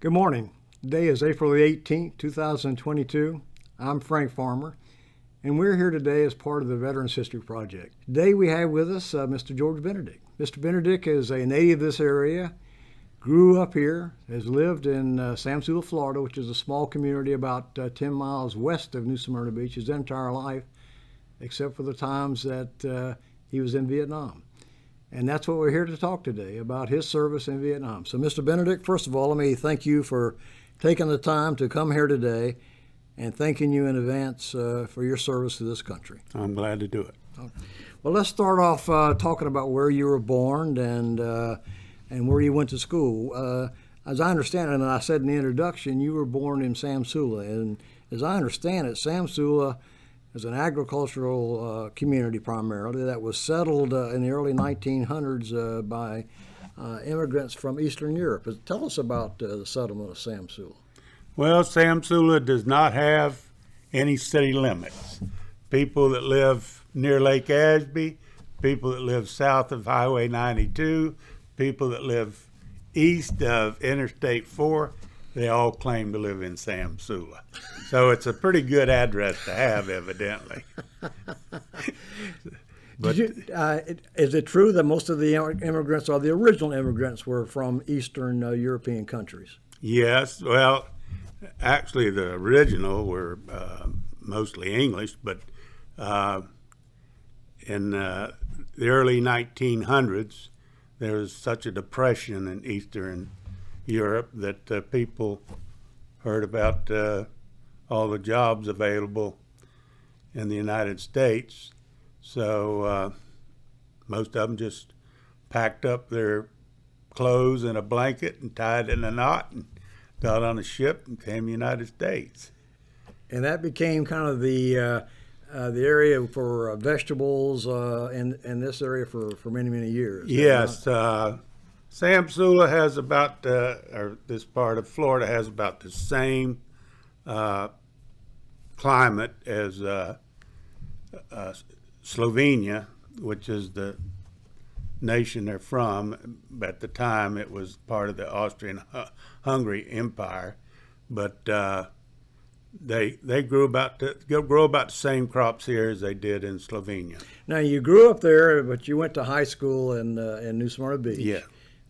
Good morning. Today is April the 18th, 2022. I'm Frank Farmer, and we're here today as part of the Veterans History Project. Today we have with us Mr. George Benedict. Mr. Benedict is a native of this area, grew up here, has lived in Samsula, Florida, which is a small community about 10 miles west of New Smyrna Beach his entire life, except for the times that he was in Vietnam. And that's what we're here to talk today, about his service in Vietnam. So, Mr. Benedict, first of all, let me thank you for taking the time to come here today and thanking you in advance for your service to this country. I'm glad to do it. Well, let's start off talking about where you were born and where you went to school. As I understand it, and I said in the introduction, you were born in Samsula. And as I understand it, Samsula is an agricultural community primarily that was settled in the early 1900s by immigrants from Eastern Europe. Tell us about the settlement of Samsula. Well, Samsula does not have any city limits. People that live near Lake Ashby, people that live south of Highway 92, people that live east of Interstate 4, they all claim to live in Samsula. So it's a pretty good address to have, evidently. But is it true that most of the immigrants, or the original immigrants, were from Eastern European countries? yes, well, actually the original were mostly English, but in the early 1900s, there was such a depression in Eastern Europe that people heard about all the jobs available in the United States. So most of them just packed up their clothes in a blanket and tied it in a knot and got on a ship and came to the United States. And that became kind of the area for vegetables in this area for many, many years. Yes, Samsula has about, or this part of Florida has about the same climate as Slovenia, which is the nation they're from. At the time, it was part of the Austrian-Hungary Empire, but they grow about the same crops here as they did in Slovenia. Now, you grew up there, but you went to high school in New Smyrna Beach. Yeah.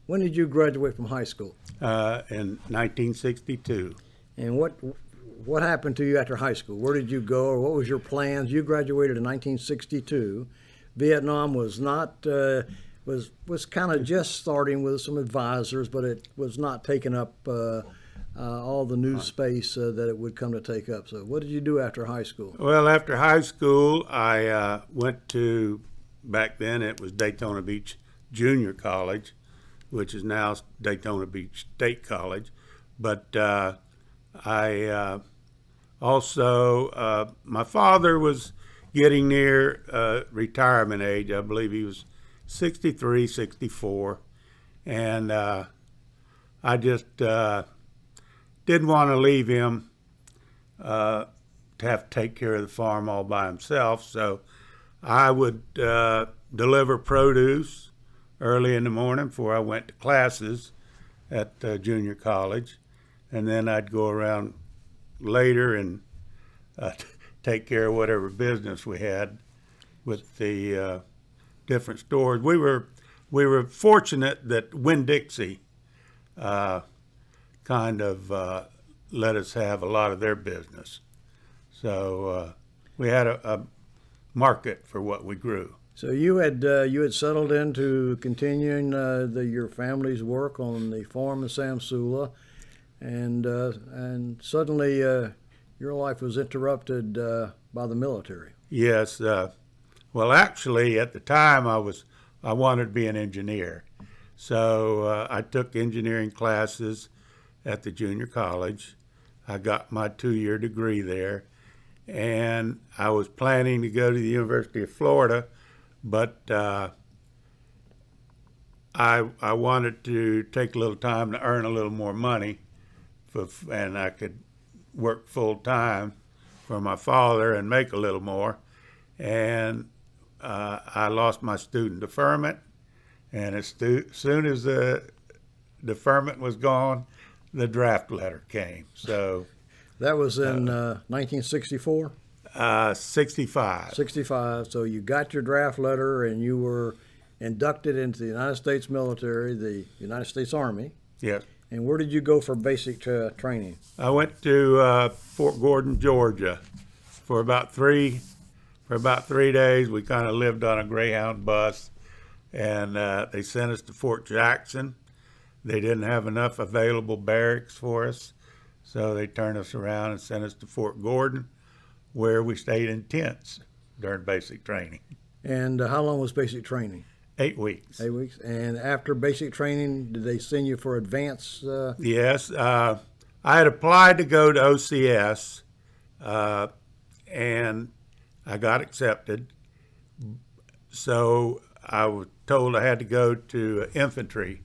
When did you graduate from high school? In 1962. And what happened to you after high school? Where did you go, or what was your plans? You graduated in 1962. Vietnam was not was kind of just starting with some advisors, but it was not taking up all the news space that it would come to take up. So, what did you do after high school? Well, after high school, I went to, back then it was Daytona Beach Junior College, which is now Daytona Beach State College. But I also, my father was getting near retirement age. I believe he was 63, 64. And I just didn't want to leave him to have to take care of the farm all by himself. So I would deliver produce early in the morning before I went to classes at junior college, and then I'd go around later and take care of whatever business we had with the different stores. We were fortunate that Winn-Dixie kind of let us have a lot of their business, so we had a market for what we grew. So you had settled into continuing your family's work on the farm in Samsula, and suddenly your life was interrupted by the military. Yes, well, actually, at the time I wanted to be an engineer, so I took engineering classes at the junior college. I got my 2-year degree there, and I was planning to go to the University of Florida. But I wanted to take a little time to earn a little more money, and I could work full time for my father and make a little more. And I lost my student deferment, and as soon as the deferment was gone, the draft letter came. So That was in 1964? 65. 65. So you got your draft letter and you were inducted into the United States military, the United States Army. Yes. And where did you go for basic training? I went to Fort Gordon, Georgia, for about 3 days. We kind of lived on a Greyhound bus, and they sent us to Fort Jackson. They didn't have enough available barracks for us, so they turned us around and sent us to Fort Gordon, where we stayed in tents during basic training. And how long was basic training? 8 weeks. 8 weeks. And after basic training, did they send you for advanced? Yes. I had applied to go to OCS, and I got accepted. So I was told I had to go to infantry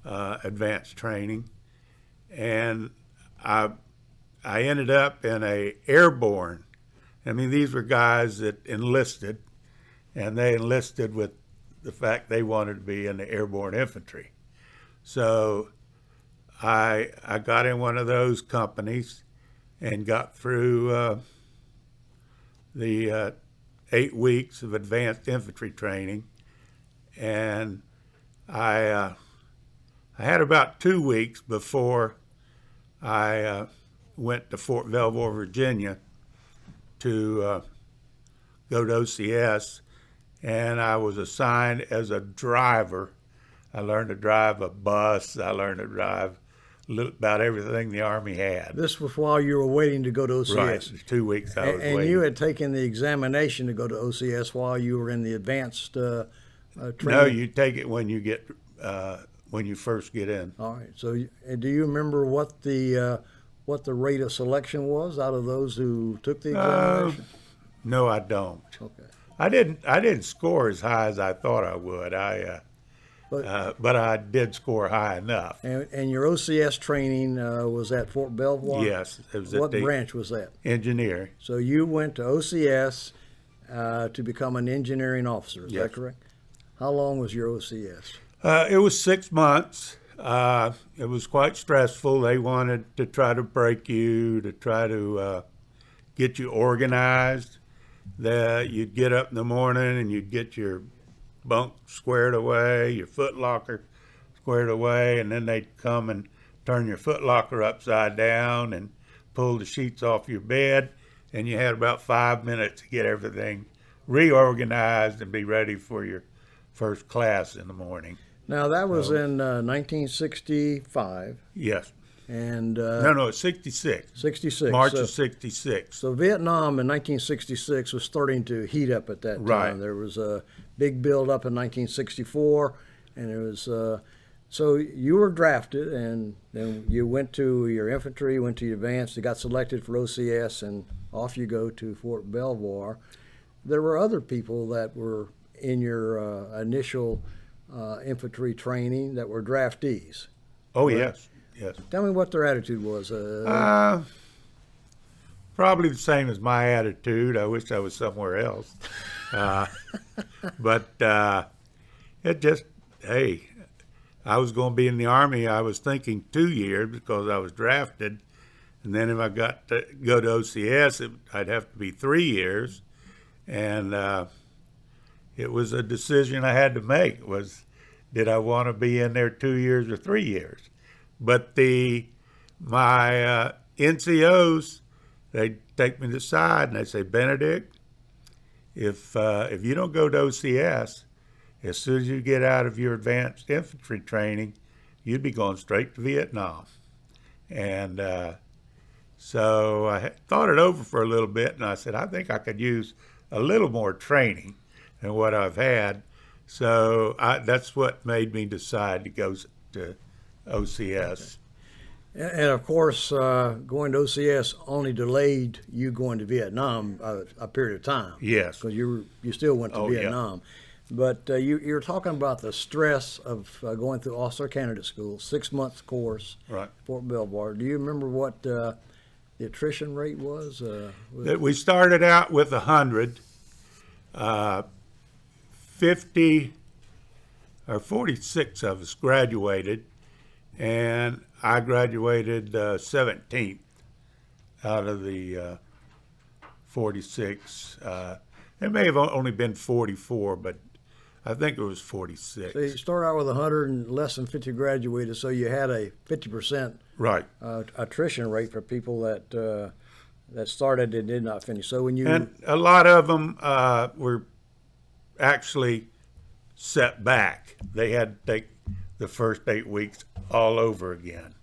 advanced training, and I ended up in a airborne. I mean, these were guys that enlisted, and they enlisted with the fact they wanted to be in the airborne infantry. So I got in one of those companies and got through the 8 weeks of advanced infantry training, and I had about 2 weeks before I went to Fort Belvoir, Virginia, to go to OCS, and I was assigned as a driver. I learned to drive a bus. I learned to drive about everything the Army had. This was while you were waiting to go to OCS. Right, 2 weeks I was And waiting. you had taken the examination to go to OCS while you were in the advanced training? No, you take it when you get when you first get in. All right. So do you remember what the rate of selection was out of those who took the examination? No, I don't. Okay. I didn't score as high as I thought I would. But I did score high enough. And your OCS training was at Fort Belvoir? Yes, it was What at the branch was that? engineer. So you went to OCS to become an engineering officer, is Yes. that correct? How long was your OCS? It was 6 months. It was quite stressful. They wanted to try to break you, to try to get you organized. You'd get up in the morning and you'd get your bunk squared away, your foot locker squared away, and then they'd come and turn your foot locker upside down and pull the sheets off your bed, and you had about 5 minutes to get everything reorganized and be ready for your first class in the morning. Now, that was in 1965. Yes. And No, it's 66. 66. March of 66. So Vietnam in 1966 was starting to heat up at that time. Right. There was a big build-up in 1964, and it was so you were drafted, and then you went to your infantry, went to your advanced, you got selected for OCS, and off you go to Fort Belvoir. There were other people that were in your initial infantry training that were draftees. Oh, Right. yes. Yes. Tell me what their attitude was. Probably the same as my attitude. I wish I was somewhere else. But it just, hey, I was going to be in the Army. I was thinking 2 years because I was drafted. And then if I got to go to OCS, I'd have to be 3 years. And it was a decision I had to make was, did I want to be in there 2 years or 3 years? But my NCOs, they take me to the side and they say, Benedict, if you don't go to OCS, as soon as you get out of your advanced infantry training, you'd be going straight to Vietnam. And so I thought it over for a little bit, and I said, I think I could use a little more training than what I've had. So that's what made me decide to go to OCS. And of course, going to OCS only delayed you going to Vietnam a period of time. Yes. Because you still went to Oh, Vietnam. Yeah. But you're talking about the stress of going through Officer Candidate School, 6 months course, Right. Fort Belvoir. Do you remember what the attrition rate was? We started out with 100. 50 or 46 of us graduated, and I graduated 17th out of the 46. It may have only been 44, but I think it was 46. So you start out with 100 and less than 50 graduated, so you had a 50% Right. attrition rate for people that started and did not finish. So when you And a lot of them were actually set back. They had to take the first 8 weeks all over again,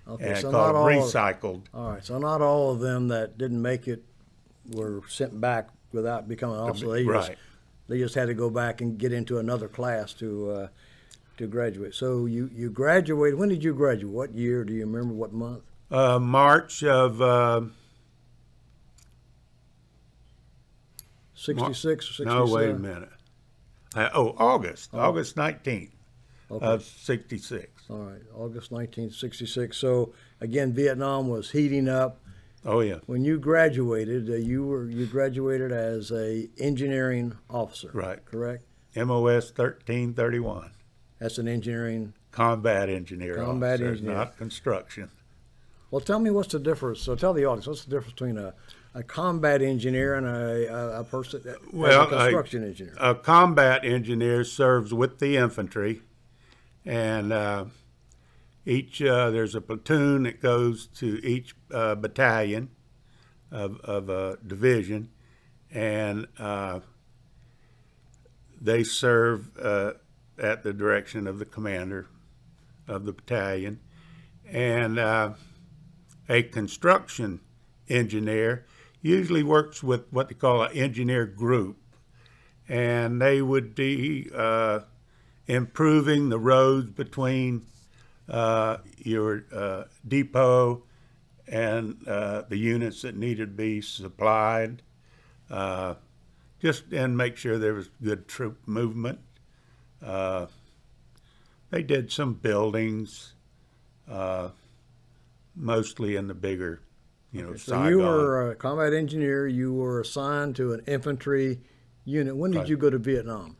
okay, and so called not all recycled. all right, so not all of them that didn't make it were sent back without becoming officers. Right. They just had to go back and get into another class to graduate. So you graduated. When did you graduate? What year? Do you remember? What month? March of 66 or 67? no, wait a minute. August 19th Okay. of 66. All right, August 1966. So again, Vietnam was heating up. Oh yeah, When you graduated, you graduated as a engineering officer. right. Correct. MOS 1331, That's an engineering. combat engineer. Combat officer, engineer. not construction. Well, tell me what's the difference. So tell the audience what's the difference between a combat engineer and a person as Well, a construction engineer. A combat engineer serves with the infantry, and there's a platoon that goes to each battalion of a division, and they serve at the direction of the commander of the battalion. And a construction engineer usually works with what they call an engineer group, and they would be improving the roads between your depot and the units that needed to be supplied, and make sure there was good troop movement. They did some buildings, mostly in the bigger, So Saigon. you were a combat engineer. You were assigned to an infantry unit. When did Right. you go to Vietnam?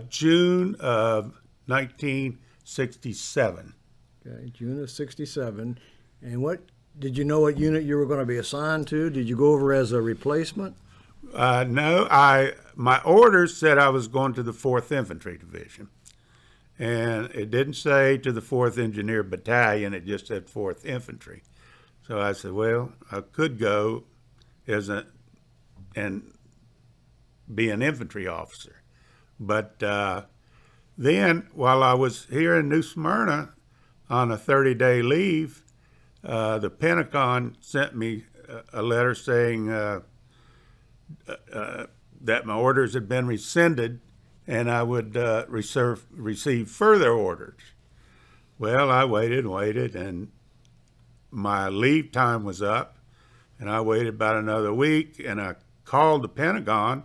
June of 1967. Okay, June of '67. And what did you know what unit you were going to be assigned to? Did you go over as a replacement? No, my orders said I was going to the 4th Infantry Division, and it didn't say to the 4th Engineer Battalion. It just said 4th Infantry. So I said, well, I could go and be an infantry officer, but then while I was here in New Smyrna on a 30-day leave, the Pentagon sent me a letter saying that my orders had been rescinded and I would receive further orders. Well, I waited, and my leave time was up, and I waited about another week, and I called the Pentagon,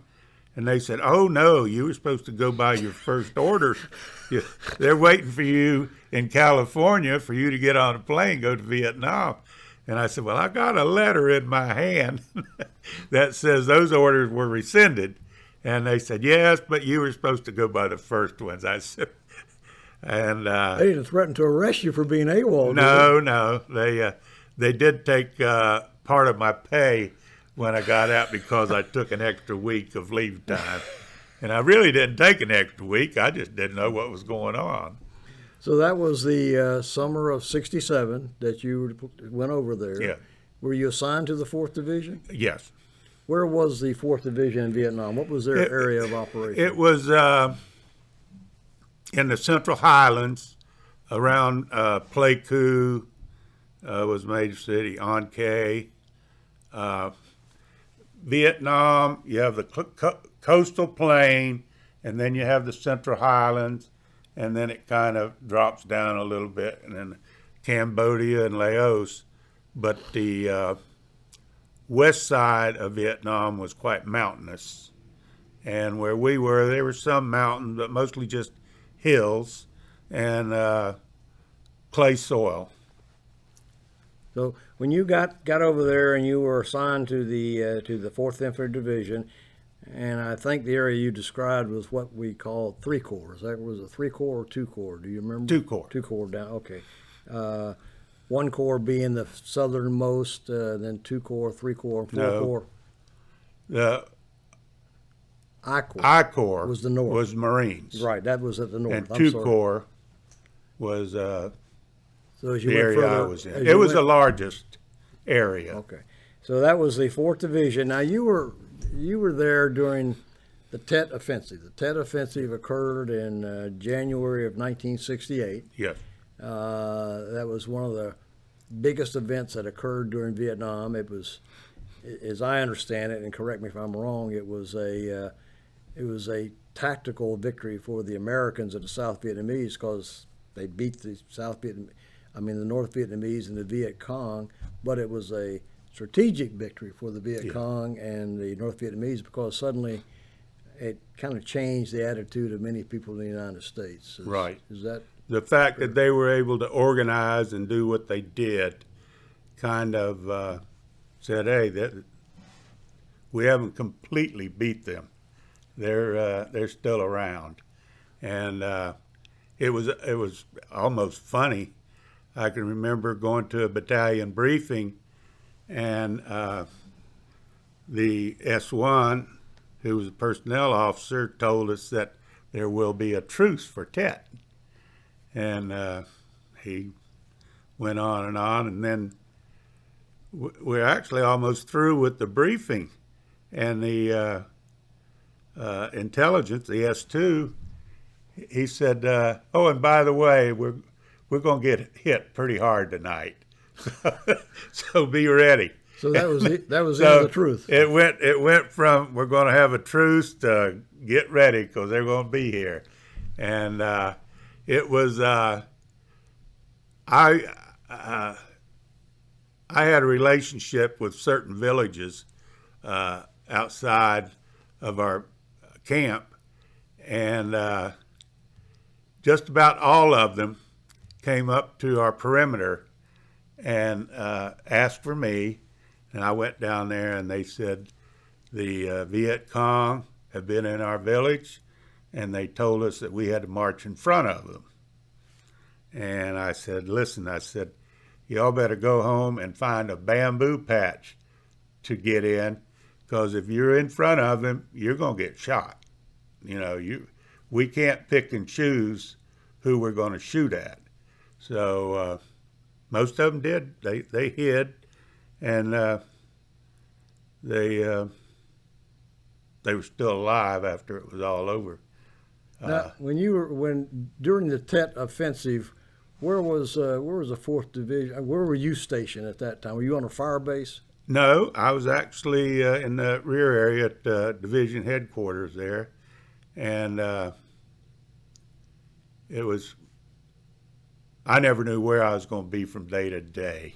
and they said, oh, no, you were supposed to go by your first orders. They're waiting for you in California for you to get on a plane, go to Vietnam. And I said, well, I got a letter in my hand that says those orders were rescinded. And they said, yes, but you were supposed to go by the first ones. I said, and They didn't threaten to arrest you for being AWOL. no, they did take part of my pay when I got out because I took an extra week of leave time. And I really didn't take an extra week. I just didn't know what was going on. So that was the summer of '67 that you went over there. Yeah. Were you assigned to the 4th Division? Yes. Where was the 4th Division in Vietnam? What was their area of operation? It was in the Central Highlands, around Pleiku, was major city, An Khê. Vietnam, you have the coastal plain, and then you have the Central Highlands, and then it kind of drops down a little bit, and then Cambodia and Laos. But the west side of Vietnam was quite mountainous, and where we were, there were some mountains, but mostly just hills and clay soil. So when you got over there and you were assigned to the 4th Infantry Division, And I think the area you described was what we call three corps. That was a three corps or two corps. Do you remember? Two corps. Two corps down. Okay. Uh, one corps being the southernmost, then two corps, three corps, four No. corps. The I corps I Corps was the north. was Marines. Right, that was at the north. And I'm two sorry. Corps was So as you the went area further, I was in. as It you was went- the largest area. Okay, so that was the Fourth Division. Now you were there during the Tet Offensive. The Tet Offensive occurred in January of 1968. Yes. That was one of the biggest events that occurred during Vietnam. It was, as I understand it, and correct me if I'm wrong, it was a tactical victory for the Americans and the South Vietnamese because they beat the the North Vietnamese and the Viet Cong, but it was a strategic victory for the Viet Cong and the North Vietnamese because suddenly it kind of changed the attitude of many people in the United States. Right. Is that The fact that they were able to organize and do what they did kind of said, hey, we haven't completely beat them. They're still around. And it was almost funny. I can remember going to a battalion briefing, and the S1, who was a personnel officer, told us that there will be a truce for Tet. And he went on, and then we're actually almost through with the briefing. And the intelligence, the S2, he said, "Oh, and by the way, we're going to get hit pretty hard tonight, so be ready." so? That was the end So of the truth. It went from we're going to have a truce to get ready because they're going to be here, and it was I had a relationship with certain villages outside of our camp, and just about all of them came up to our perimeter and asked for me, and I went down there, and they said the Viet Cong have been in our village, and they told us that we had to march in front of them. And I said, listen, y'all better go home and find a bamboo patch to get in, because if you're in front of them, you're going to get shot. We can't pick and choose who we're going to shoot at. So most of them did. They hid, and they were still alive after it was all over. Now, during the Tet Offensive, where was the Fourth Division? Where were you stationed at that time? Were you on a fire base? No, I was actually in the rear area at division headquarters there, and I never knew where I was going to be from day to day.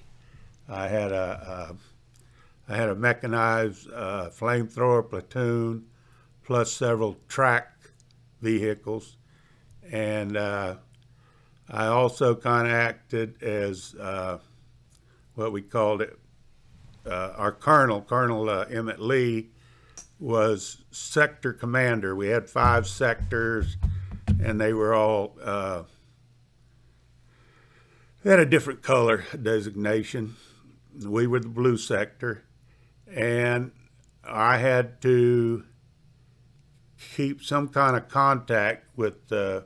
I had a mechanized flamethrower platoon, plus several track vehicles, and I also kind of acted as what we called it. Our Colonel Emmett Lee, was sector commander. We had 5 sectors, and they were all they had a different color designation. We were the blue sector, and I had to keep some kind of contact with the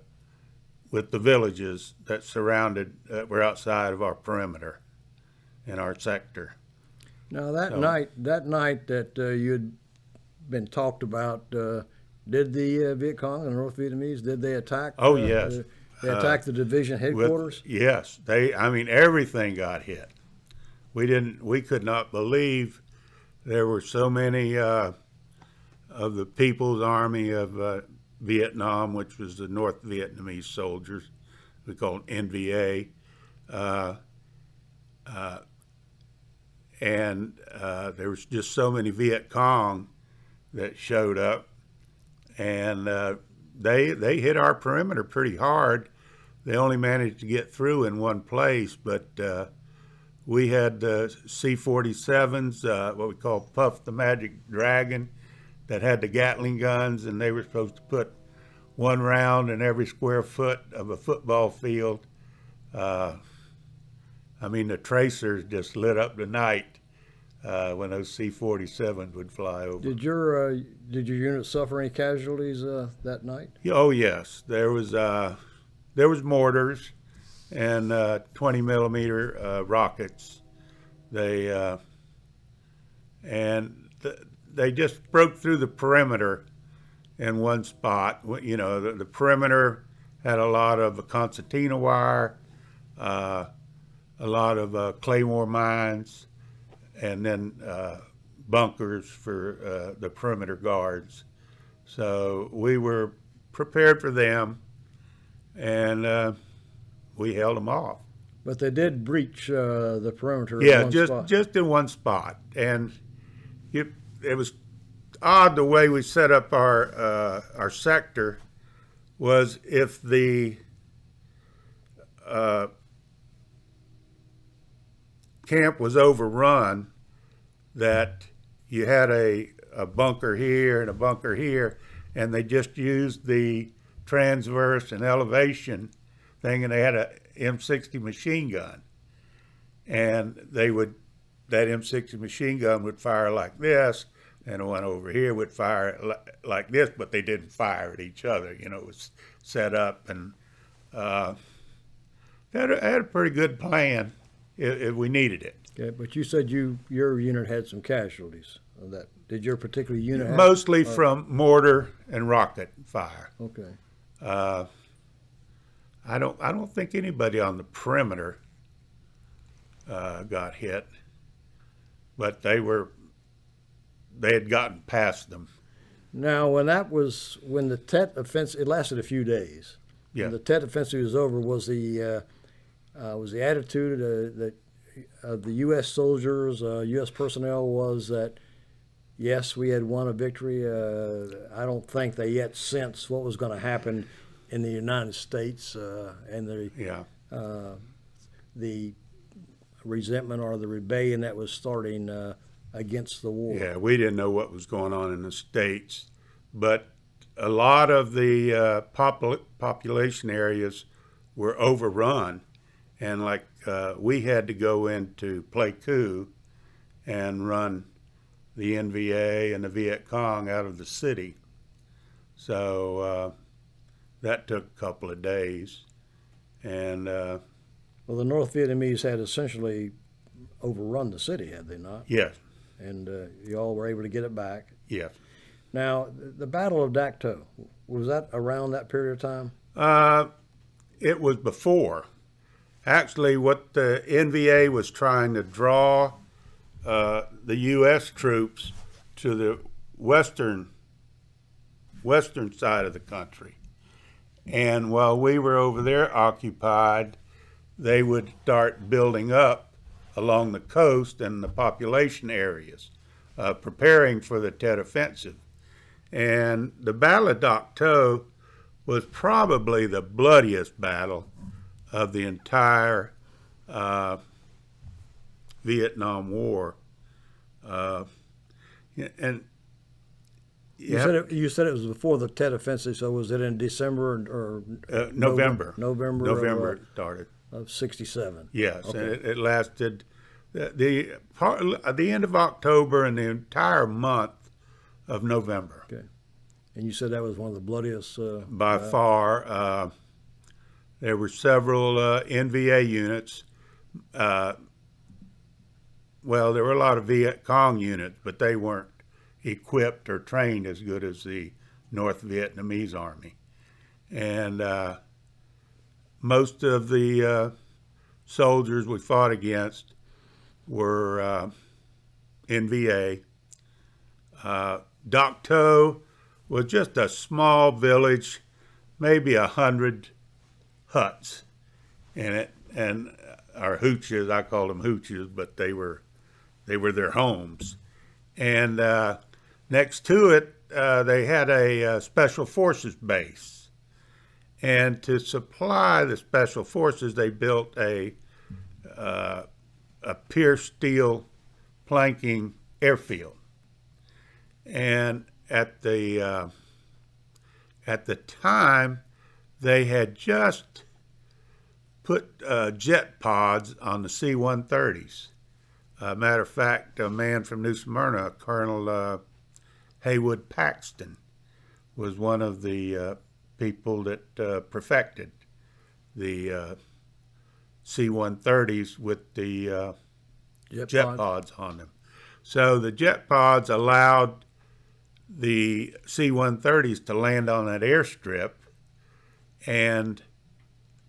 villages that were outside of our perimeter in our sector. Now that night that you had been talked about, did the Viet Cong and the North Vietnamese, did they attack? Oh, yes. They attacked the division headquarters? Yes, everything got hit. We could not believe there were so many of the People's Army of Vietnam, which was the North Vietnamese soldiers, we call them NVA, and there was just so many Viet Cong that showed up, and they hit our perimeter pretty hard. They only managed to get through in one place, but we had C-47s, what we call Puff the Magic Dragon that had the Gatling guns, and they were supposed to put one round in every square foot of a football field. I mean, the tracers just lit up the night when those C-47s would fly over. Did your unit suffer any casualties that night? Oh yes, there was mortars and 20 millimeter rockets. They they just broke through the perimeter in one spot. You know, the perimeter had a lot of concertina wire, a lot of claymore mines, and then bunkers for the perimeter guards. So we were prepared for them, and we held them off. But they did breach the perimeter. Yeah, in one spot. just in one spot, and it was odd the way we set up our sector. Was if the camp was overrun, that you had a bunker here and a bunker here, and they just used the transverse and elevation thing, and they had a M60 machine gun, and that M60 machine gun would fire like this, and the one over here would fire like this, but they didn't fire at each other. You know, it was set up, and had a pretty good plan if we needed it. Okay, but you said your unit had some casualties. Of that did your particular unit have? Mostly from mortar and rocket fire. Okay. I don't think anybody on the perimeter got hit, but they had gotten past them. Now, when the Tet offensive, it lasted a few days. Yeah. When the Tet offensive was over, was the attitude that of the U.S. soldiers, U.S. personnel was that, yes, we had won a victory. I don't think they yet sensed what was going to happen in the United States and the resentment or the rebellion that was starting against the war. Yeah, we didn't know what was going on in the States, but a lot of the population areas were overrun, and like we had to go into Pleiku and run the NVA and the Viet Cong out of the city. So that took a couple of days, and well, the North Vietnamese had essentially overrun the city, had they not? yes, And you all were able to get it back. yes. Now, the Battle of Dak To, was that around that period of time? It was before. Actually, what the NVA was trying to draw the U.S. troops to the western side of the country. And while we were over there occupied, they would start building up along the coast and the population areas, preparing for the Tet Offensive. And the Battle of Dak To was probably the bloodiest battle of the entire Vietnam War. And you said it was before the Tet Offensive, so was it in December or November. November it started. of 67? Yes, Okay. and it lasted the end of October and the entire month of November. Okay. And you said that was one of the bloodiest? By far. There were several NVA units. Well, there were a lot of Viet Cong units, but they weren't equipped or trained as good as the North Vietnamese Army. And most of the soldiers we fought against were NVA. Dak To was just a small village, maybe 100 huts in it, and our hooches, I called them hooches, but they were their homes. And next to it, they had a special forces base. And to supply the special forces, they built a pierced steel planking airfield. And at the time, they had just put jet pods on the C-130s. Matter of fact, a man from New Smyrna, Colonel Haywood Paxton, was one of the people that perfected the C-130s with the jet pods on them. So the jet pods allowed the C-130s to land on that airstrip, and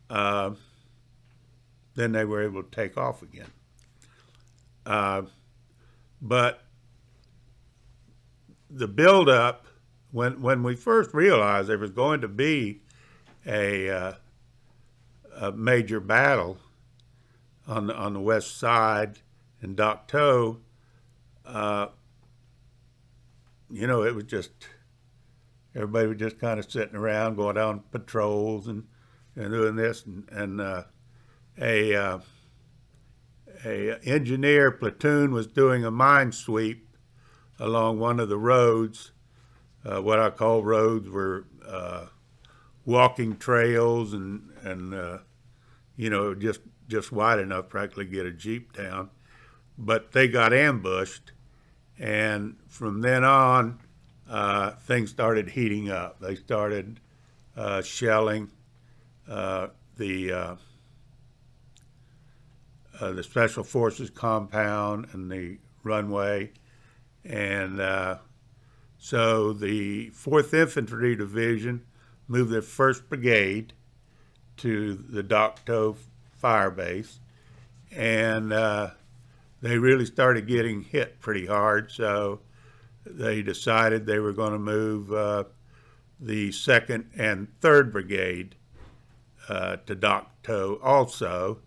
then they were able to take off again. But the buildup, when we first realized there was going to be a major battle on the west side in Dak To, it was just, everybody was just kind of sitting around, going on patrols and doing this, and a engineer platoon was doing a mine sweep along one of the roads. What I call roads were walking trails and just wide enough practically to get a Jeep down. But they got ambushed, and from then on, things started heating up. They started shelling the Special Forces compound and the runway, and so the 4th Infantry Division moved their 1st Brigade to the Dak To fire base, and they really started getting hit pretty hard, so they decided they were going to move the 2nd and 3rd Brigade to Dak To also,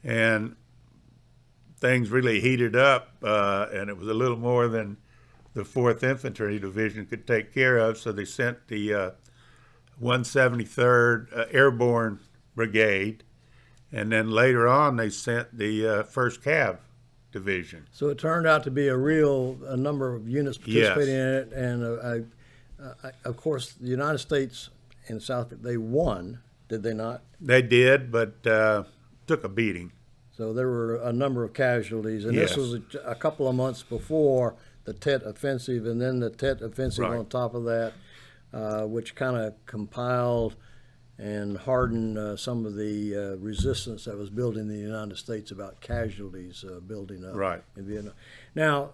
and things really heated up, and it was a little more than the 4th Infantry Division could take care of, so they sent the 173rd Airborne Brigade, and then later on they sent the 1st Cav Division. So it turned out to be a number of units participating in it, and of course the United States and South, they won, did they not? They did, but took a beating. So there were a number of casualties, and Yes. this was a couple of months before the Tet Offensive, and then the Tet Offensive Right. on top of that, which kind of compiled and hardened some of the resistance that was building in the United States about casualties building up Right. in Vietnam. Now,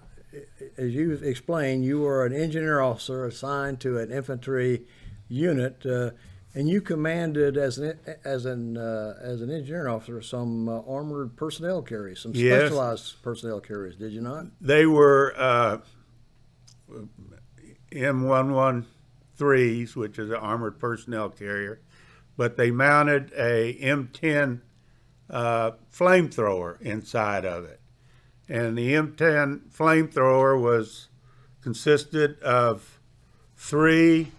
as you explained, you were an engineer officer assigned to an infantry unit, and you commanded as an engineering officer some armored personnel carriers, some Yes. specialized personnel carriers. Did you not? They were M113s, which is an armored personnel carrier, but they mounted a M10 flamethrower inside of it. And the M10 flamethrower consisted of 3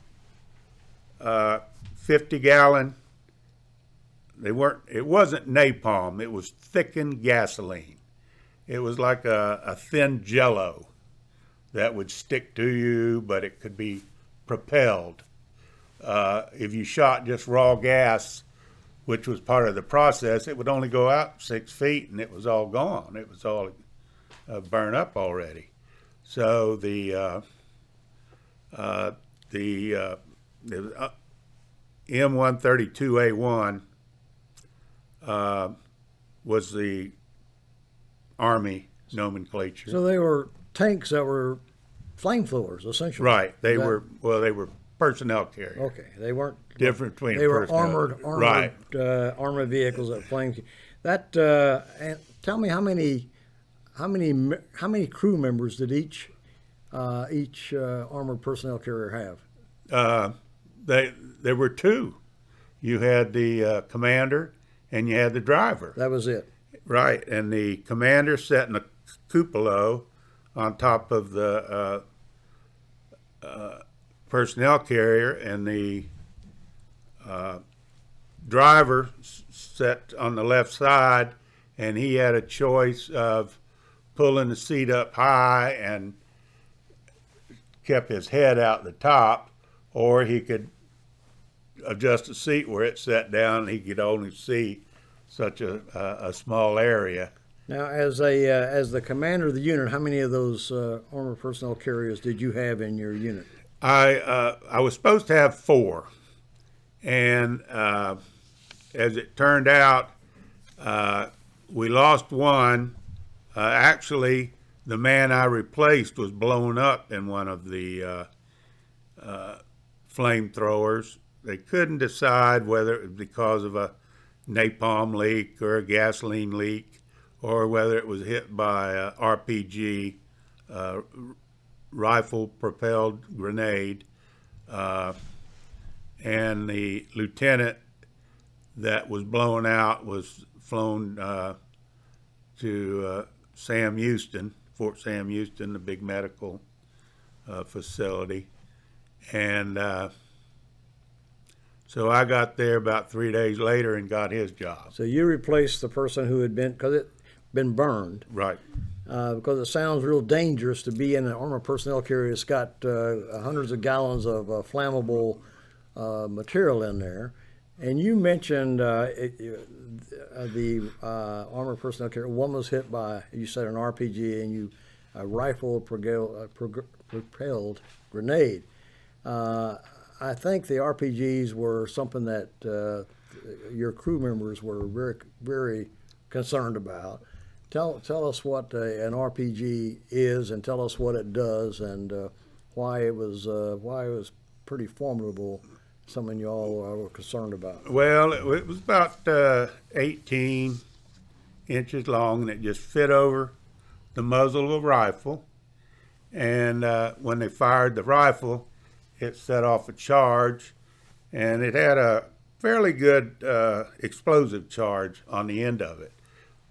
50-gallon. It wasn't napalm, it was thickened gasoline. It was like a thin jello that would stick to you, but it could be propelled. If you shot just raw gas, which was part of the process, it would only go out 6 feet and it was all gone. It was all burned up already. So the M132A1 was the Army nomenclature. So they were tanks that were flamethrowers, essentially. Right. They were personnel carriers. Okay, they weren't Different between They were personnel. armored Right. armored vehicles that flamed. That and tell me how many crew members did each armored personnel carrier have? There were 2. You had the commander and you had the driver. That was it. Right, and the commander sat in a cupola on top of the personnel carrier, and the driver sat on the left side, and he had a choice of pulling the seat up high and kept his head out the top, or he could adjust the seat where it sat down and he could only see such a small area. Now, as the commander of the unit, how many of those armored personnel carriers did you have in your unit? I was supposed to have 4, and as it turned out, we lost one. Actually, the man I replaced was blown up in one of the flamethrowers. They couldn't decide whether it was because of a napalm leak or a gasoline leak, or whether it was hit by a RPG, rifle-propelled grenade. And the lieutenant that was blown out was flown to Sam Houston, Fort Sam Houston, the big medical facility. And so I got there about 3 days later and got his job. So you replaced the person who had been burned. Right. Because it sounds real dangerous to be in an armored personnel carrier that's got hundreds of gallons of flammable material in there. And you mentioned the armored personnel carrier. One was hit by, you said, an RPG, and a rifle-propelled grenade. I think the RPGs were something that your crew members were very, very concerned about. Tell us what an RPG is, and tell us what it does, and why it was pretty formidable. Something you all were concerned about. Well, it was about 18 inches long, and it just fit over the muzzle of a rifle. And when they fired the rifle, it set off a charge, and it had a fairly good explosive charge on the end of it.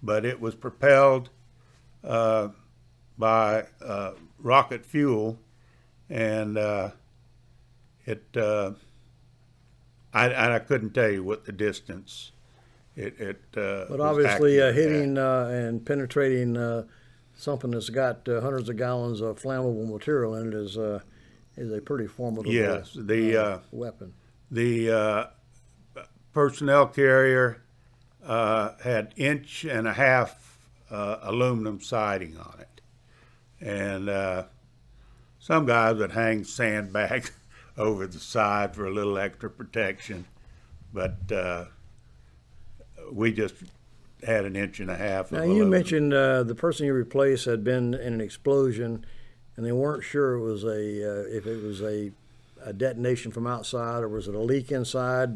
But it was propelled by rocket fuel, and I couldn't tell you what the distance but obviously hitting and penetrating something that's got hundreds of gallons of flammable material in it is a pretty formidable weapon. The personnel carrier had 1.5 inch aluminum siding on it, and some guys would hang sandbags over the side for a little extra protection, but we just had 1.5 inches. Now, you mentioned the person you replaced had been in an explosion, and they weren't sure if it was a detonation from outside or was it a leak inside.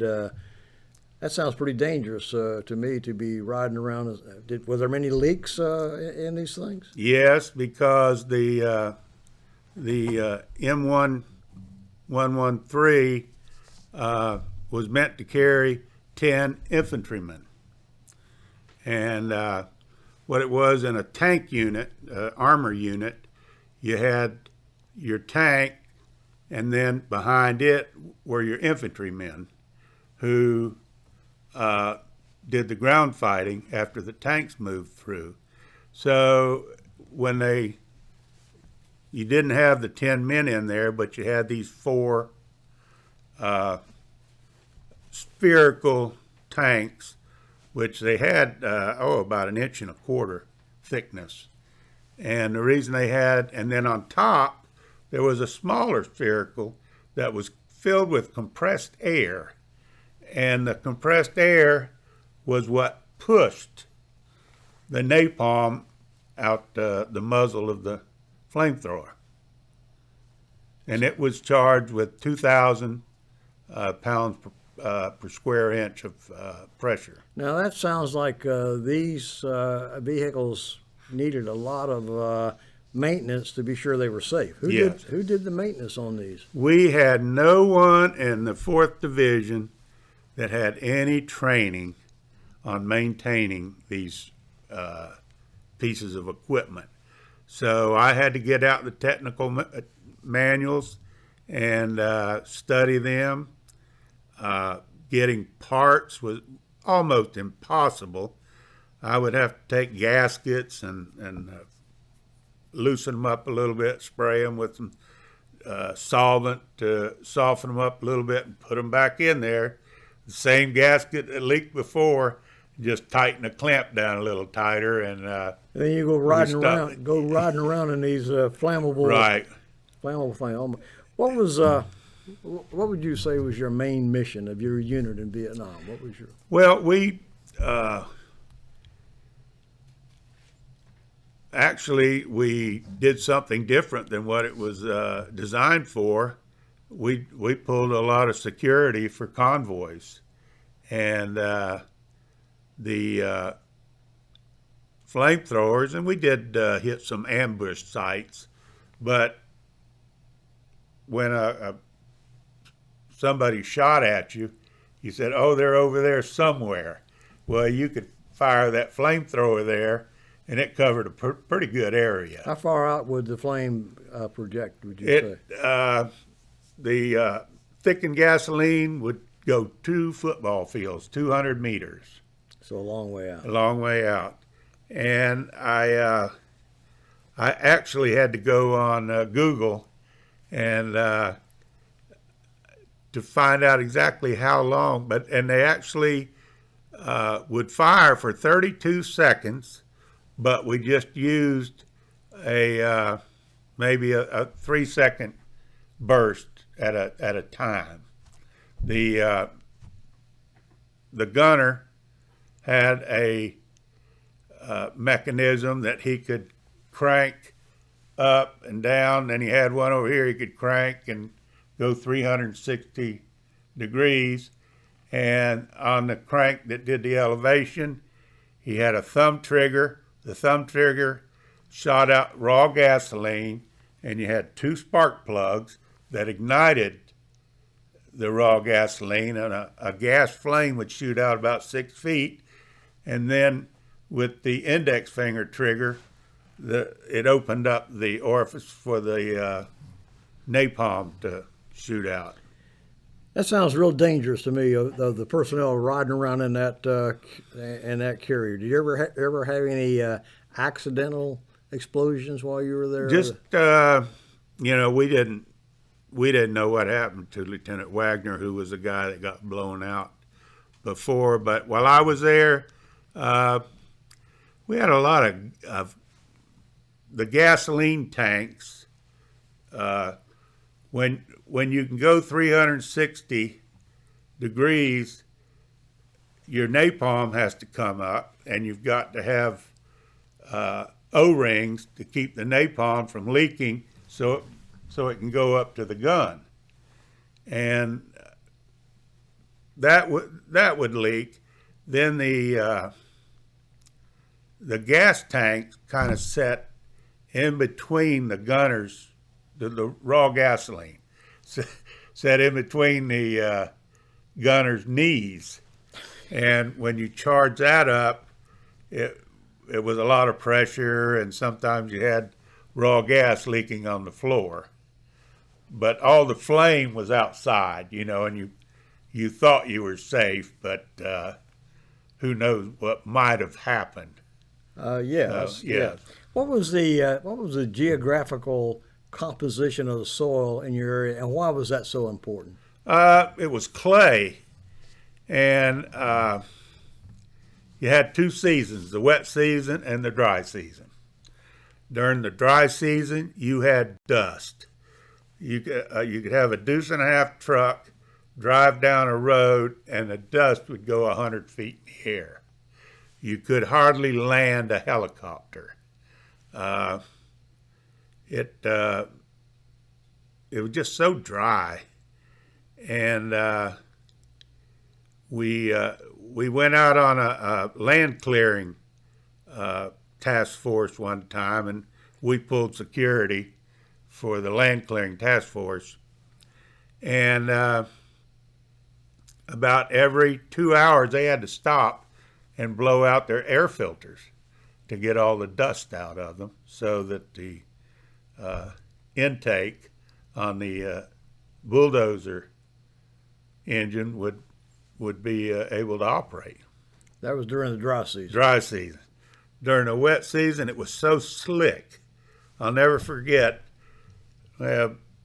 That sounds pretty dangerous to me, to be riding around. Were there many leaks in these things? Yes, because the M113 was meant to carry 10 infantrymen. And what it was in a tank unit, armor unit, you had your tank, and then behind it were your infantrymen who did the ground fighting after the tanks moved through. So when you didn't have the 10 men in there, but you had these 4 spherical tanks, which they had, about 1.25 inches thickness. And the reason they had, and then on top, there was a smaller spherical that was filled with compressed air. And the compressed air was what pushed the napalm out the muzzle of the flamethrower. And it was charged with 2,000 pounds per square inch of pressure. Now, that sounds like these vehicles needed a lot of maintenance to be sure they were safe. Who did the maintenance on these? We had no one in the 4th Division that had any training on maintaining these pieces of equipment. So I had to get out the technical manuals and study them. Getting parts was almost impossible. I would have to take gaskets and loosen them up a little bit, spray them with some solvent to soften them up a little bit and put them back in there. The same gasket that leaked before, just tighten the clamp down a little tighter, and then you go riding around in these flammable right. flammable thing. What would you say was your main mission of your unit in Vietnam? What was your Well, we did something different than what it was designed for. We pulled a lot of security for convoys, and the flamethrowers, and we did hit some ambush sites, but when somebody shot at you, you said, "Oh, they're over there somewhere." Well, you could fire that flamethrower there, and it covered a pretty good area. How far out would the flame project, would you say? The thickened gasoline would go 2 football fields, 200 meters. So a long way out. A long way out. And I actually had to go on Google and to find out exactly how long, and they actually would fire for 32 seconds, but we just used maybe a 3-second burst at a time. The gunner had a mechanism that he could crank up and down, and he had one over here he could crank and go 360 degrees. And on the crank that did the elevation, he had a thumb trigger. The thumb trigger shot out raw gasoline, and you had 2 spark plugs that ignited the raw gasoline, and a gas flame would shoot out about 6 feet. And then with the index finger trigger, it opened up the orifice for the napalm to shoot out. That sounds real dangerous to me. The personnel riding around in that carrier. Did you ever have any accidental explosions while you were there? Just we didn't know what happened to Lieutenant Wagner, who was the guy that got blown out before. But while I was there, we had a lot of the gasoline tanks. When you can go 360 degrees, your napalm has to come up, and you've got to have O-rings to keep the napalm from leaking, so it can go up to the gun. And that would leak. Then the gas tank kind of set in between the gunners, the raw gasoline, set in between the gunner's knees. And when you charge that up, it was a lot of pressure, and sometimes you had raw gas leaking on the floor. But all the flame was outside, and you thought you were safe, but who knows what might have happened. Yes. What was the geographical composition of the soil in your area, and why was that so important? It was clay, and you had 2 seasons, the wet season and the dry season. During the dry season, you had dust. You could have a 2.5 truck drive down a road, and the dust would go 100 feet in the air. You could hardly land a helicopter. It was just so dry, and we went out on a land clearing task force one time, and we pulled security for the land clearing task force. And about every 2 hours, they had to stop and blow out their air filters to get all the dust out of them, so that the intake on the bulldozer engine would be able to operate. That was during the dry season. Dry season. During the wet season, it was so slick. I'll never forget.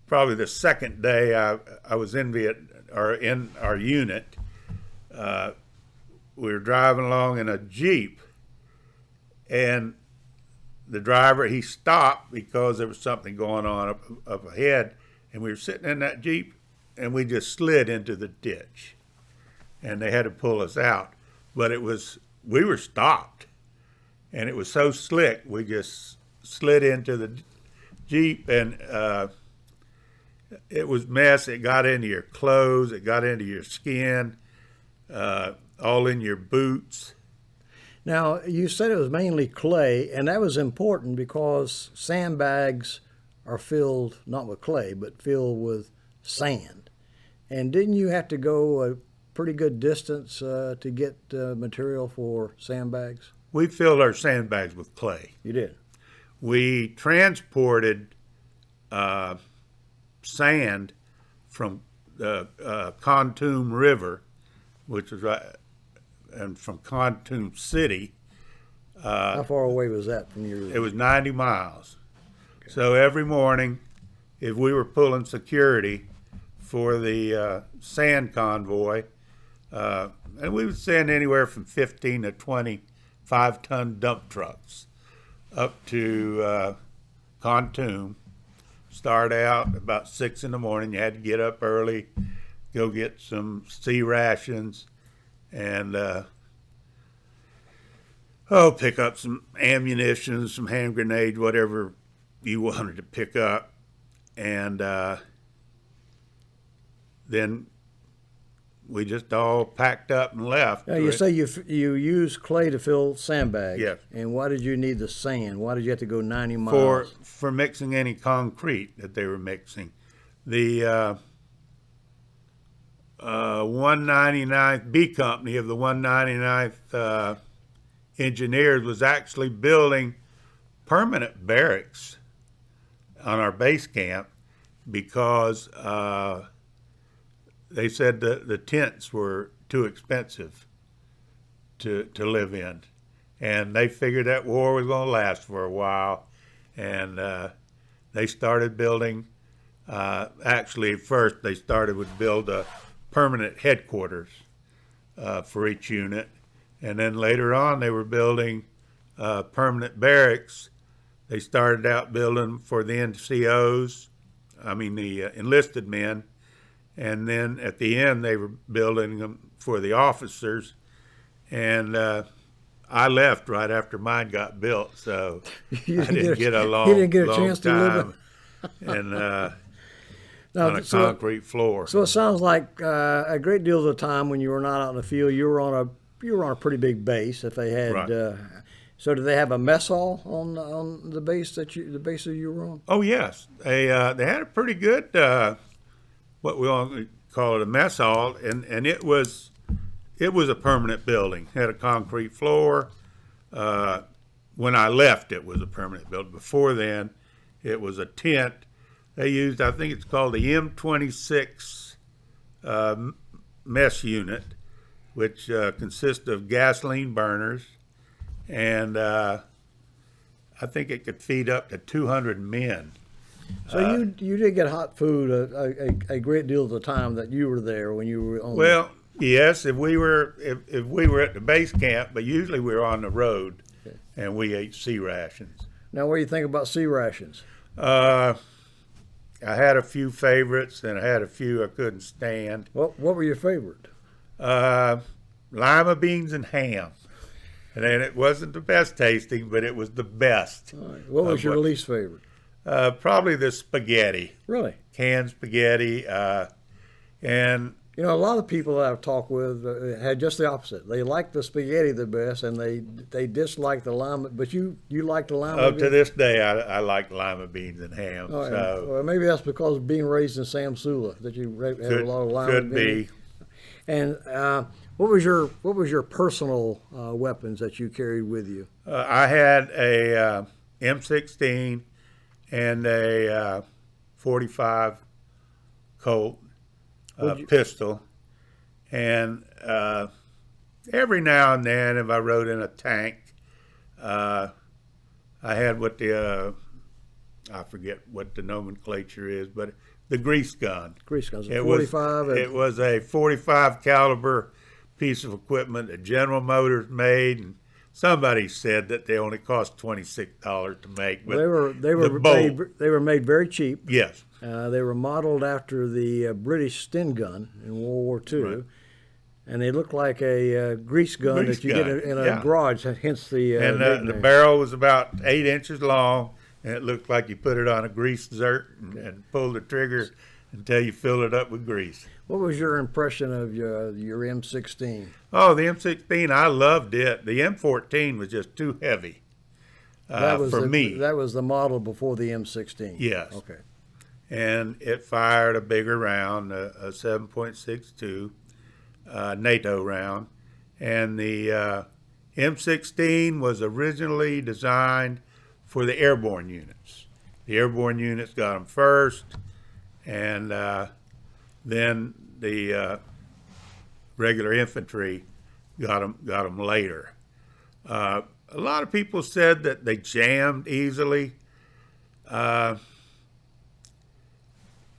probably the second day I was in in our unit. We were driving along in a Jeep, and the driver, he stopped because there was something going on up ahead, and we were sitting in that Jeep, and we just slid into the ditch, and they had to pull us out. But we were stopped, and it was so slick, we just slid into the Jeep, and it was mess. It got into your clothes, it got into your skin, all in your boots. Now, you said it was mainly clay, and that was important because sandbags are filled not with clay, but filled with sand. And didn't you have to go a pretty good distance to get material for sandbags? We filled our sandbags with clay. You did? We transported sand from the Khartoum River, which was right, and from Khartoum City. How far away was that from your? It was 90 miles. Okay. So every morning, if we were pulling security for the sand convoy, and we would send anywhere from 15 to 20 5-ton dump trucks up to Khartoum. Start out about 6 in the morning. You had to get up early, go get some sea rations, and pick up some ammunition, some hand grenades, whatever you wanted to pick up, and then we just all packed up and left. Now, you say you use clay to fill sandbags. Yes. And why did you need the sand? Why did you have to go 90 miles? For mixing any concrete that they were mixing. The 199th B Company of the 199th Engineers was actually building permanent barracks on our base camp because they said the tents were too expensive to live in. And they figured that war was going to last for a while. And they started building, actually first they started with build a permanent headquarters for each unit. And then later on they were building permanent barracks. They started out building for the NCOs, the enlisted men. And then at the end, they were building them for the officers. And I left right after mine got built, so I didn't get a long, you didn't get a chance to live and on a concrete floor. So it sounds like a great deal of the time when you were not out in the field, you were on a pretty big base. If they had, right. So did they have a mess hall on the base that you were on? Oh yes, they had a pretty good. What we all call it a mess hall, and it was a permanent building. It had a concrete floor. When I left, it was a permanent building. Before then, it was a tent. They used, I think it's called the M26 mess unit, which consists of gasoline burners, and I think it could feed up to 200 men. So you did get hot food a great deal of the time that you were there when you were on. Well, yes, if we were at the base camp, but usually we were on the road, okay. And we ate sea rations. Now, what do you think about sea rations? I had a few favorites, and I had a few I couldn't stand. What were your favorite? Lima beans and ham. And then it wasn't the best tasting, but it was the best. All right. What was your least favorite? Probably the spaghetti. Really? Canned spaghetti. And you know, a lot of people that I've talked with had just the opposite. They liked the spaghetti the best, and they disliked the lima. But you liked the lima beans? To this day, I like lima beans and ham. Oh, so well, maybe that's because of being raised in Samsula that you had a lot of lima beans. Could be. And what was your personal weapons that you carried with you? I had a M16 and a 45 Colt pistol, and every now and then, if I rode in a tank, I had what I forget what the nomenclature is, but the grease gun. Grease guns, It 45. it was a 45 caliber piece of equipment that General Motors made, and somebody said that they only cost $26 to make. But they were made very cheap. Yes. They were modeled after the British Sten gun in World War II. Right. And they look like a grease gun that you get in a garage, hence the the barrel was about 8 inches long, and it looked like you put it on a grease dessert and pulled the trigger until you filled it up with grease. What was your impression of your M16? Oh, the M16, I loved it. The M14 was just too heavy for me. That was the model before the M16? Yes. Okay. And it fired a bigger round, a 7.62 NATO round. And the M16 was originally designed for the airborne units. The airborne units got them first, and then the regular infantry got them later. A lot of people said that they jammed easily.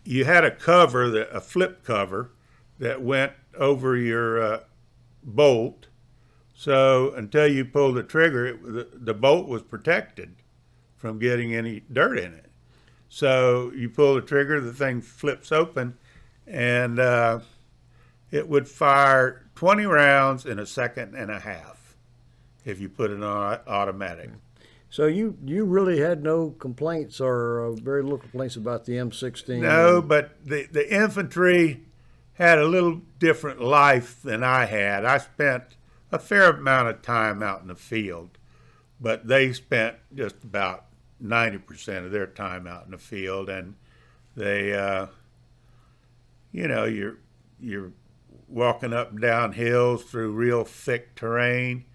You had a cover, a flip cover, that went over your bolt. So until you pulled the trigger, the bolt was protected from getting any dirt in it. So you pull the trigger, the thing flips open, and it would fire 20 rounds in a second and a half if you put it on automatic. So you really had no complaints or very little complaints about the M16? No, but the infantry had a little different life than I had. I spent a fair amount of time out in the field, but they spent just about 90% of their time out in the field, and they, you're walking up and down hills through real thick terrain,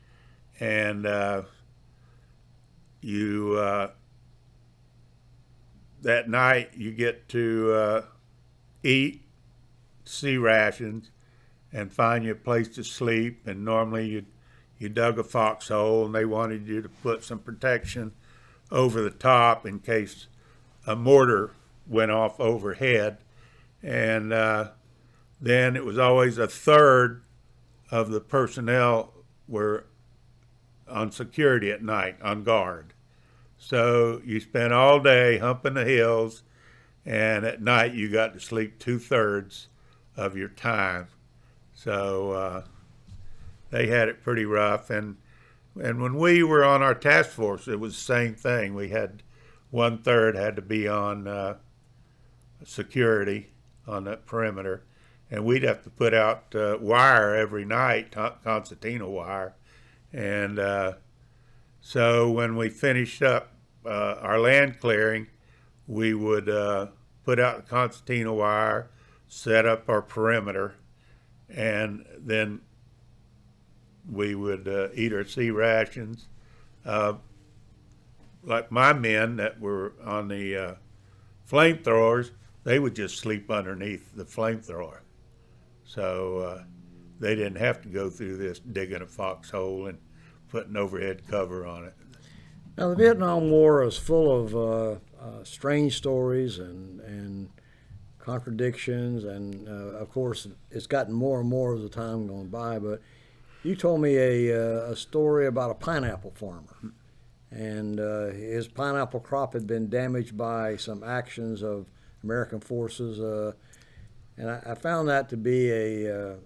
and that night you get to eat, see rations, and find you a place to sleep. And normally you dug a foxhole, and they wanted you to put some protection over the top in case a mortar went off overhead. And then it was always a third of the personnel were on security at night, on guard. So you spent all day humping the hills, and at night you got to sleep 2/3 of your time. So they had it pretty rough. And when we were on our task force, it was the same thing. We had 1/3 had to be on security on that perimeter, and we'd have to put out wire every night, concertina wire. And so when we finished up our land clearing, we would put out the concertina wire, set up our perimeter, and then we would eat our sea rations. Like my men that were on the flamethrowers, they would just sleep underneath the flamethrower. So they didn't have to go through this digging a foxhole and putting overhead cover on it. Now, the Vietnam War is full of strange stories and contradictions, and of course, it's gotten more and more as the time going by. But you told me a story about a pineapple farmer, and his pineapple crop had been damaged by some actions of American forces, and I found that to be it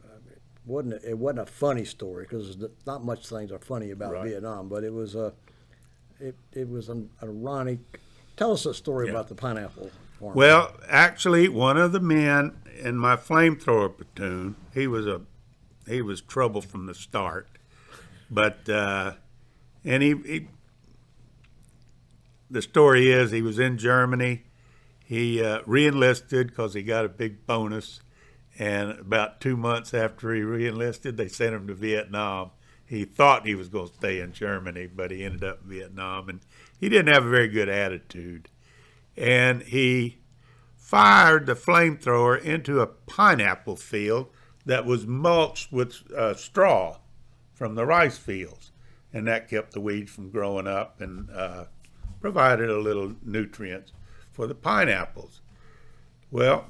wasn't a funny story, because not much things are funny about Right. Vietnam, but it was an ironic. Tell us a story about the pineapple farmer. Well, actually, one of the men in my flamethrower platoon, he was trouble from the start, but and he the story is he was in Germany. He re-enlisted because he got a big bonus, and about 2 months after he re-enlisted, they sent him to Vietnam. He thought he was going to stay in Germany, but he ended up in Vietnam, and he didn't have a very good attitude. And he fired the flamethrower into a pineapple field that was mulched with straw from the rice fields, and that kept the weeds from growing up and provided a little nutrients. for the pineapples. Well,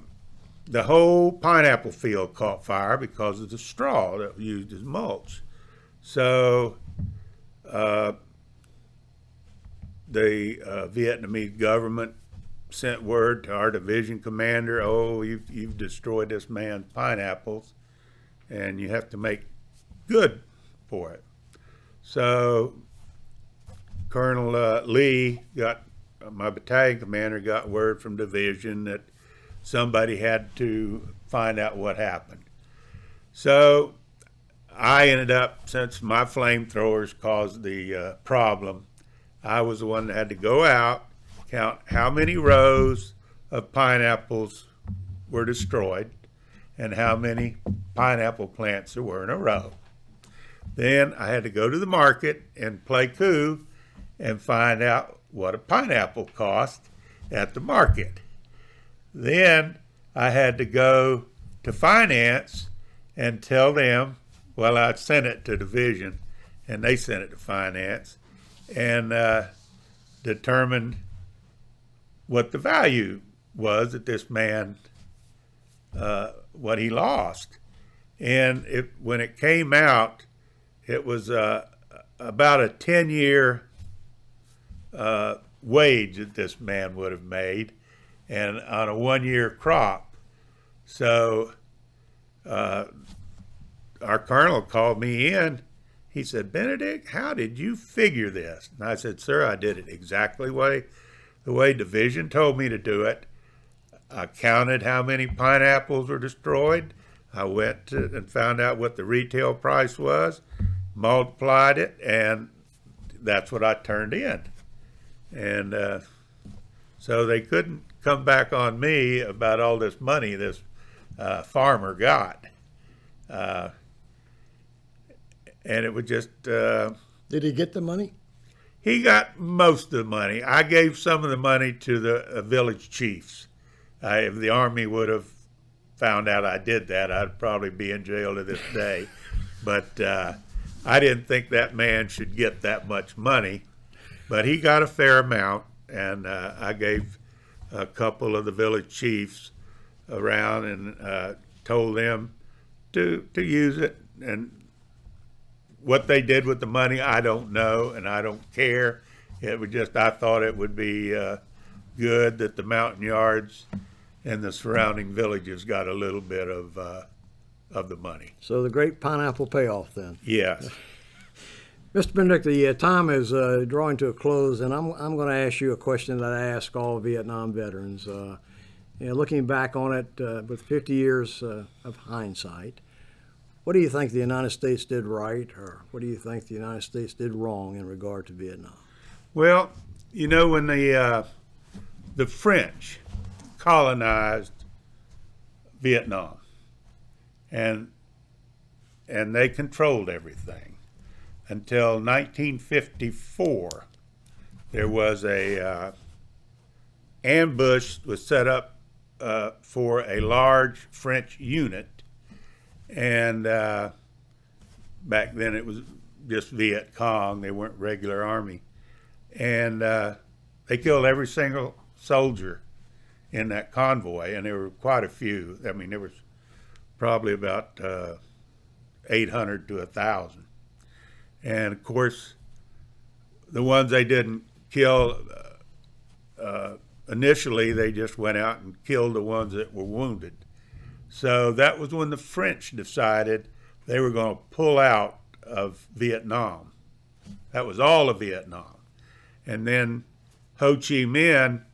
the whole pineapple field caught fire because of the straw that was used as mulch. So the Vietnamese government sent word to our division commander, oh, you've destroyed this man's pineapples, and you have to make good for it. So Colonel Lee my battalion commander got word from division that somebody had to find out what happened. So I ended up, since my flamethrowers caused the problem, I was the one that had to go out, count how many rows of pineapples were destroyed and how many pineapple plants there were in a row. Then I had to go to the market and play coup and find out what a pineapple cost at the market. Then I had to go to finance and tell them, well, I sent it to division and they sent it to finance, and determine what the value was that this man, what he lost. And when it came out, it was about a 10-year wage that this man would have made, and on a 1-year crop. So our colonel called me in. He said, Benedict, how did you figure this? And I said, sir, I did it exactly the way division told me to do it. I counted how many pineapples were destroyed. I went and found out what the retail price was, multiplied it, and that's what I turned in. And so they couldn't come back on me about all this money this farmer got. And it was just... Did he get the money? He got most of the money. I gave some of the money to the village chiefs. If the Army would have found out I did that, I'd probably be in jail to this day. But I didn't think that man should get that much money. But he got a fair amount, and I gave a couple of the village chiefs around and told them to use it. And what they did with the money, I don't know, and I don't care. It was just, I thought it would be good that the mountain yards and the surrounding villages got a little bit of the money. So the great pineapple payoff then. Yes. Mr. Benedict, the time is drawing to a close, and I'm going to ask you a question that I ask all Vietnam veterans. Looking back on it with 50 years of hindsight, what do you think the United States did right, or what do you think the United States did wrong in regard to Vietnam? Well, when the French colonized Vietnam, and they controlled everything until 1954, there was a ambush was set up for a large French unit. And back then it was just Viet Cong. They weren't regular army. And they killed every single soldier in that convoy, and there were quite a few. I mean, there was probably about 800 to 1,000. And, of course, the ones they didn't kill initially, they just went out and killed the ones that were wounded. So that was when the French decided they were going to pull out of Vietnam. That was all of Vietnam. And then Ho Chi Minh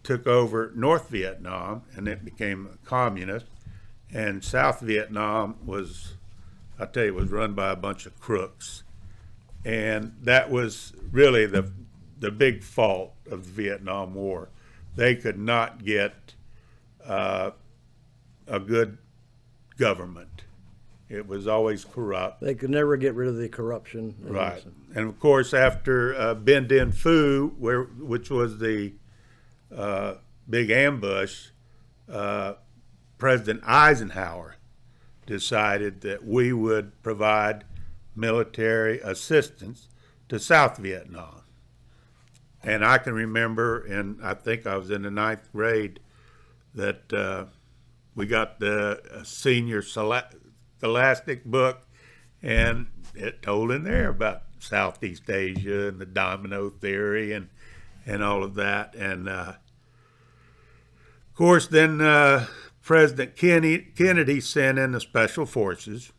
took over North Vietnam, and it became communist. And South Vietnam was run by a bunch of crooks. And that was really the big fault of the Vietnam War. They could not get a good government. It was always corrupt. They could never get rid of the corruption. Right. And of course, after Bien Dinh Phu, which was the big ambush, President Eisenhower decided that we would provide military assistance to South Vietnam. and I can remember, and I think I was in the 9th grade, that we got the senior scholastic book, and it told in there about Southeast Asia and the domino theory and all of that. And of course, then President Kennedy sent in the special forces,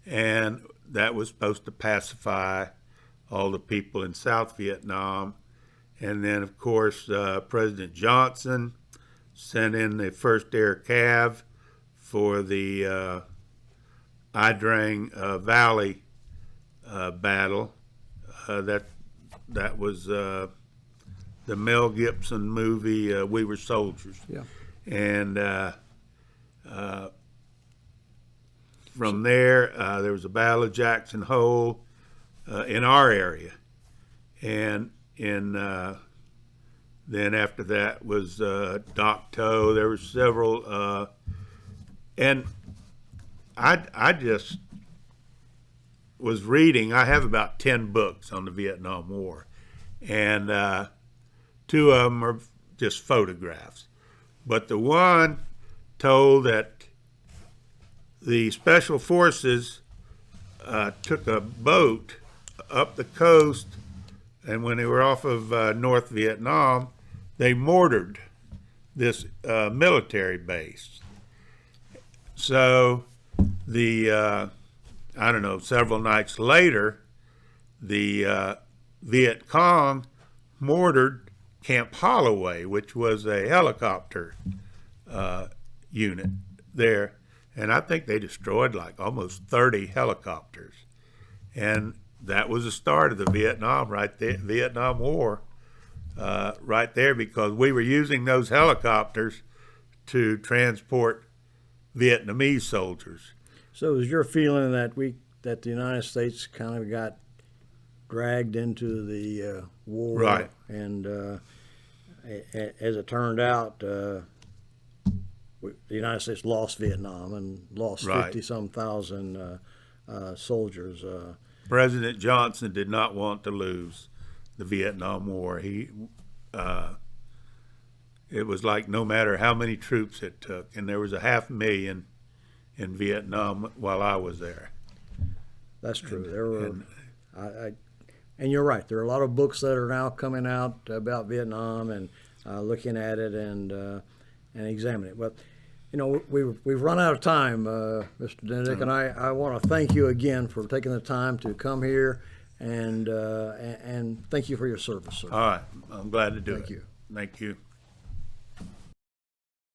and that was supposed to pacify all the people in South Vietnam. And then, of course, President Johnson sent in the first air cav for the Idrang Valley battle. That was the Mel Gibson movie, We Were Soldiers. Yeah. And from there, there was a battle of Jackson Hole in our area. And then after that was Doc Toe. There were several, and I just was reading. I have about 10 books on the Vietnam War, and 2 of them are just photographs. But the one told that the special forces took a boat up the coast, and when they were off of North Vietnam, they mortared this military base. So I don't know, several nights later, the Viet Cong mortared Camp Holloway, which was a helicopter unit there. And I think they destroyed like almost 30 helicopters. And that was the start of the Vietnam War right there, because we were using those helicopters to transport Vietnamese soldiers. So it was your feeling that the United States kind of got dragged into the war, right? And as it turned out, the United States lost Vietnam and lost Right. 50-some thousand soldiers. President Johnson did not want to lose the Vietnam War. It was like no matter how many troops it took, and there was 500,000 in Vietnam while I was there. That's true. There were, and you're right. There are a lot of books that are now coming out about Vietnam and looking at it and examining it. But you know, we've run out of time, Mr. Benedict, and I want to thank you again for taking the time to come here and thank you for your service, sir. All right, I'm glad to do it. Thank you. Thank you.